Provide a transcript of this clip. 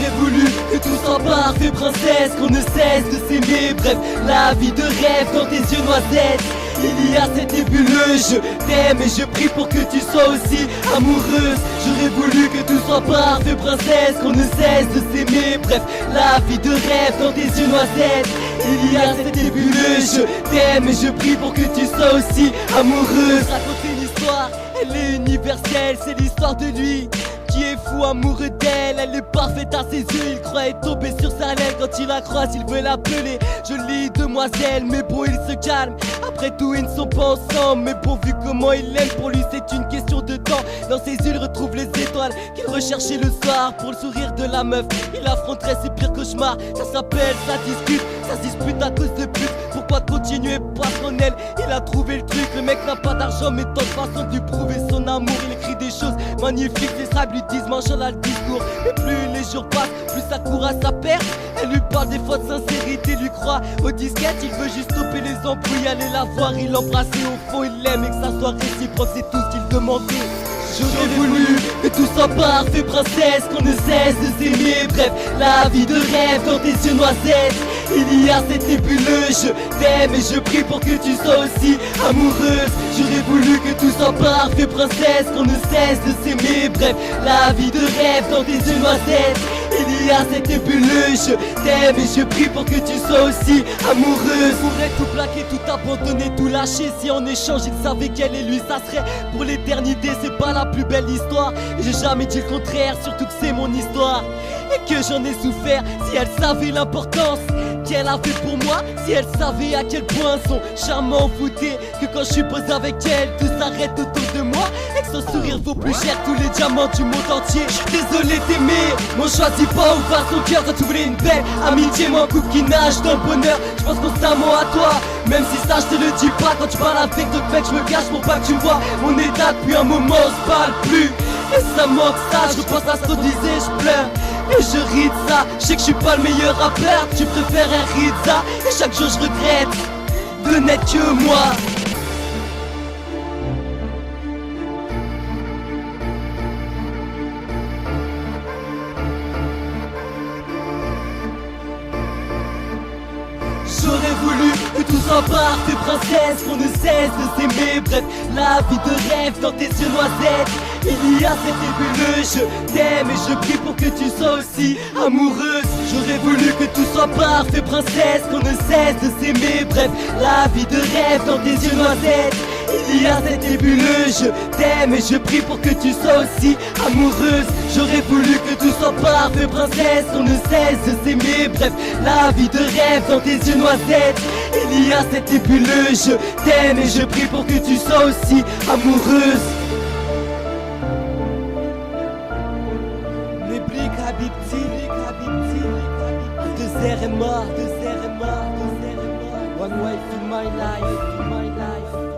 J'aurais voulu que tout soit parfait princesse, qu'on ne cesse de s'aimer, bref, la vie de rêve dans tes yeux noisettes. Il y a cette nébuleuse, je t'aime et je prie pour que tu sois aussi amoureuse. J'aurais voulu que tout soit parfait princesse, qu'on ne cesse de s'aimer, bref, la vie de rêve dans tes yeux noisettes. Il y a cette nébuleuse, je t'aime et je prie pour que tu sois aussi amoureuse. Raconter une histoire, elle est universelle, c'est l'histoire de lui qui est fou amoureux d'elle. Elle est parfaite à ses yeux, il croit être tombé sur sa laine. Quand il la croise, il veut l'appeler jolie demoiselle, mais bon il se calme. Après tout ils ne sont pas ensemble, mais bon vu comment il l'aime, pour lui c'est une question de temps. Dans ses yeux il retrouve les étoiles qu'il recherchait le soir. Pour le sourire de la meuf, il affronterait ses pires cauchemars. Ça s'appelle, ça se dispute à cause de pute. Pourquoi continuer parce qu'en elle, il a trouvé le truc. Le mec n'a pas d'argent mais tant de façon de lui prouver son amour. Il écrit des choses magnifiques, les sables lui disent mangeant là le discours. Et plus les jours passent, plus ça court à sa perte. Elle lui parle des fois de sincérité, lui croit aux disquettes. Il veut juste stopper les embrouilles, aller la voir, il l'embrasse et au fond il l'aime et que ça soit réciproque, c'est tout ce qu'il demandait. J'aurais voulu que tout soit parfait princesse, qu'on ne cesse de s'aimer, bref, la vie de rêve dans tes yeux noisettes. Il y a cette nébuleuse, je t'aime et je prie pour que tu sois aussi amoureuse. J'aurais voulu que tout soit parfait princesse, qu'on ne cesse de s'aimer, bref, la vie de rêve dans tes yeux noisettes. Il y a cette nébuleuse, je t'aime et je prie pour que tu sois aussi amoureuse. Pourrait tout plaquer, tout abandonner, tout lâcher. Si en échange il savait qu'elle et lui ça serait pour l'éternité, c'est pas la plus belle histoire. Et j'ai jamais dit le contraire, surtout que c'est mon histoire et que j'en ai souffert. Si elle savait l'importance qu'elle avait pour moi, si elle savait à quel point son charme m'envoûtait, que quand je suis posé avec elle, tout s'arrête autour de moi et que son sourire vaut plus cher tous les diamants du monde entier. Je suis désolé d'aimer, mon choisit pas ouvert son cœur quand tu voulais une belle amitié, moi couple qui nage dans le bonheur. Je pense constamment à toi, même si ça je te le dis pas. Quand tu parles avec d'autres mecs, je me cache pour pas que tu vois mon état. Depuis un moment on se parle plus et ça manque ça. Je repense à ce qu'on disait, je pleure et je ris de ça. Je sais que je suis pas le meilleur rappeur, tu préfères un Rizza. Et chaque jour je regrette de n'être que moi. J'aurais voulu que tout soit parfait princesse, qu'on ne cesse de s'aimer, bref, la vie de rêve dans tes yeux noisettes. Il y a cette nébuleuse, je t'aime et je prie pour que tu sois aussi amoureuse. J'aurais voulu que tout soit parfait princesse, qu'on ne cesse de s'aimer, bref, la vie de rêve dans tes yeux noisettes. Il y a cette nébuleuse, je t'aime et je prie pour que tu sois aussi amoureuse. J'aurais voulu que tout soit parfait princesse, qu'on ne cesse de s'aimer, bref, la vie de rêve dans tes yeux noisettes. Il y a cette nébuleuse, je t'aime et je prie pour que tu sois aussi amoureuse. Neblik Habibti, de Zerema, One wife in my life,